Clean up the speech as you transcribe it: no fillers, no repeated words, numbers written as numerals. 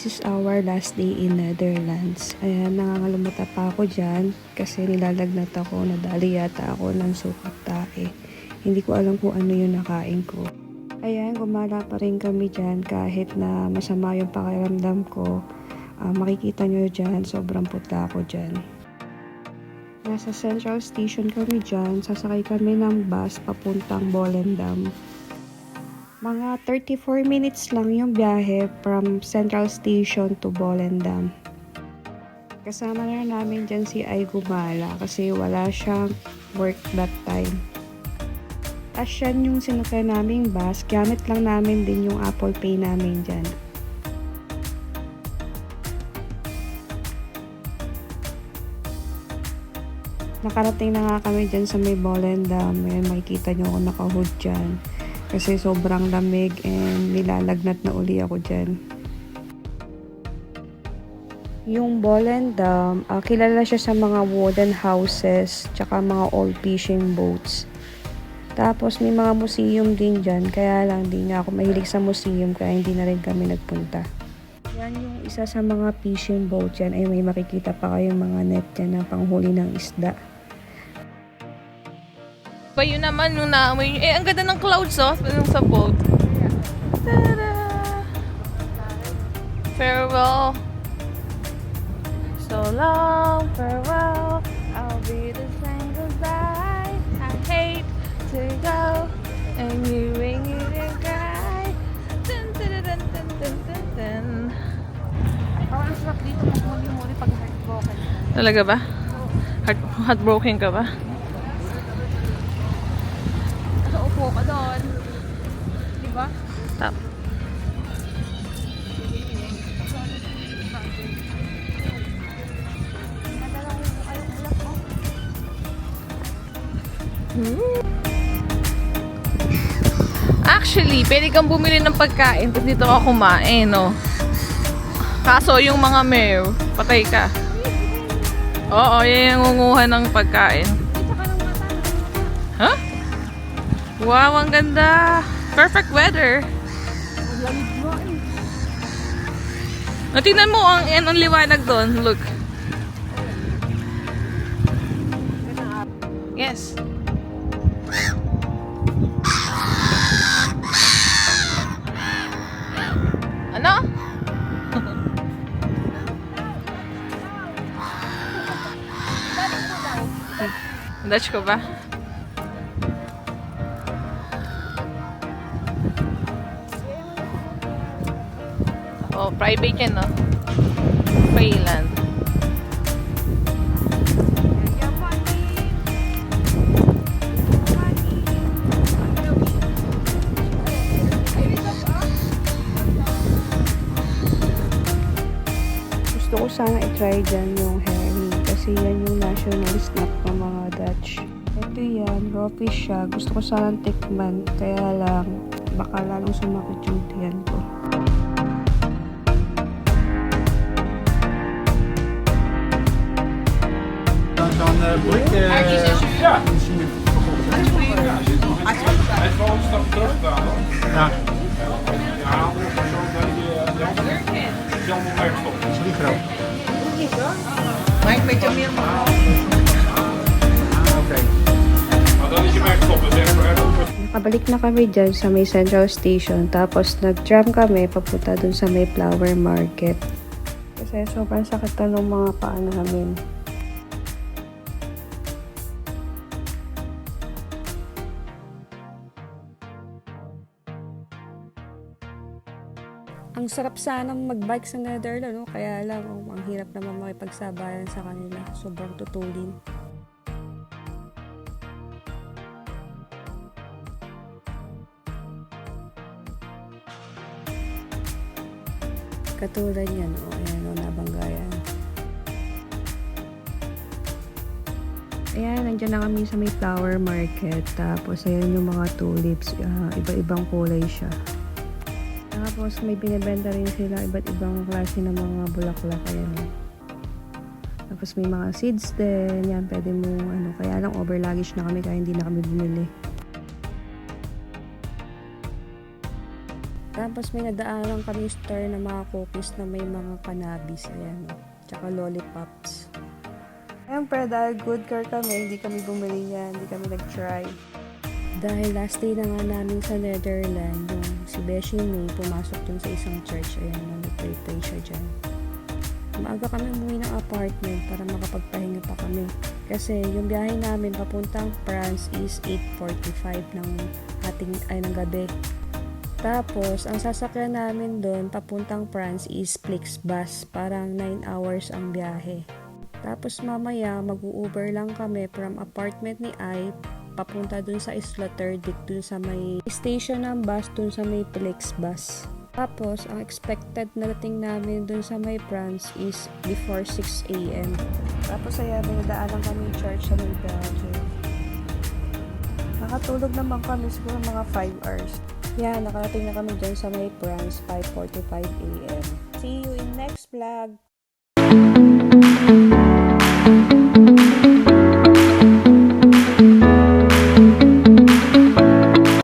this is our last day in Netherlands. Ayan, nangangalumuta pa ako dyan kasi nilalagnat ako, nadali yata ako ng sukat tae. Hindi ko alam kung ano yung nakain ko. Ayan, gumala pa rin kami dyan kahit na masama yung pakiramdam ko. Makikita nyo dyan, sobrang putla ako dyan. Nasa Central Station kami dyan, sasakay kami ng bus papuntang Volendam. Mga 34 minutes lang yung biyahe from Central Station to Volendam. Kasama na namin dyan si Ay Gumala kasi wala siyang work that time. As yan yung sinakyan naming bus, gamit lang namin din yung Apple Pay namin dyan. Nakarating na nga kami dyan sa may Volendam. Ayan, makikita nyo ako naka-hood dyan. Kasi sobrang lamig and nilalagnat na uli ako dyan. Yung Volendam, kilala siya sa mga wooden houses tsaka mga old fishing boats. Tapos may mga museum din dyan, kaya lang di nga ako mahilig sa museum kaya hindi na rin kami nagpunta. Yan yung isa sa mga fishing boat dyan, ay may makikita pa kayong mga net dyan na panghuli ng isda. Pa yun naman yung naamoy nyo. Ang ganda ng clouds yung sa boat. Tada! Farewell. So long, farewell. I'll be the saying goodbye. I hate to go. And you ring it and cry. Dun, dun, dun, dun, dun, dun, dun. Ang sarap dito magmuli-muli pag heartbroken. Talaga ba? Heartbroken ka ba? Upo ka doon. Diba? Tap. Actually, pwede kang bumili ng pagkain tapos dito ka kumain, no? Kaso yung mga mew, patay ka. Oo, yan yung ngunguha ng pagkain. Huh? Wow, ang ganda! Perfect weather! Natingnan mo ang liwanag doon. Look. Yes. Ano? Dutch ko ba? Oh, private yan, no? Freyland. Gusto ko sana i-try dyan yung herring kasi yan yung national snack ng mga Dutch. Ito yan, raw fish siya. Gusto ko sana tikman kaya lang baka lalong sumakit yung tiyan ko. Dan moet ik... ja, misschien met... Ja, zit nog in. Hij heeft wel een stap terug gedaan, hoor. Ja. Ja, anders zo bij die andere. Die is allemaal weggestopt. Dat is niet groot. Maar ik weet je meer maar. Oké. Maar dan is je weggestopt. Dat is echt voor Nakabalik na kami dyan sa may Central Station tapos nag-tram kami papunta dun sa may flower market. Kasi sobrang sakit na ng mga paa namin. Ang sarap sanang mag-bike sa Netherlands, no? Kaya lang, ang hirap naman makipagsabayan sa kanila. Sobrang tutulin. Katulad yan, ayan o, nabanggayan. Ayan, nandiyan na kami sa may flower market. Tapos, ayan yung mga tulips. Iba-ibang kulay siya. Tapos, may binibenta rin sila iba't ibang klase ng mga bulaklak. Ayan. Tapos, may mga seeds din. Yan, pwede mo, kaya lang over luggage na kami kaya hindi na kami bumili. Tapos may nadaanan kami store na mga cookies na may mga cannabis. Ayan o. Tsaka lollipops. Siyempre, dahil good girl kami, hindi kami bumili yan, hindi kami nag-try. Dahil last day na nga namin sa Netherlands, yung si Beshi May pumasok dun sa isang church. Ayan, nag-pray siya dyan. Maaga kami umuwi ng apartment para makapagpahinga pa kami. Kasi yung biyahe namin papuntang France is 8:45 ng gabi. Tapos, ang sasakyan namin doon papuntang France is Flixbus. Parang 9 hours ang biyahe. Tapos mamaya, mag-u-Uber lang kami from apartment ni Ai papunta dun sa Sloterdijk, dun sa may station ng bus, dun sa may Flixbus. Tapos, ang expected na dating namin dun sa may France is before 6 a.m. Tapos, may nadaanan kami church sa may Belgium. Nakatulog naman kami siguro mga 5 hours. Yan, nakarating na kami dyan sa may France, 5:45 a.m. See you in next vlog!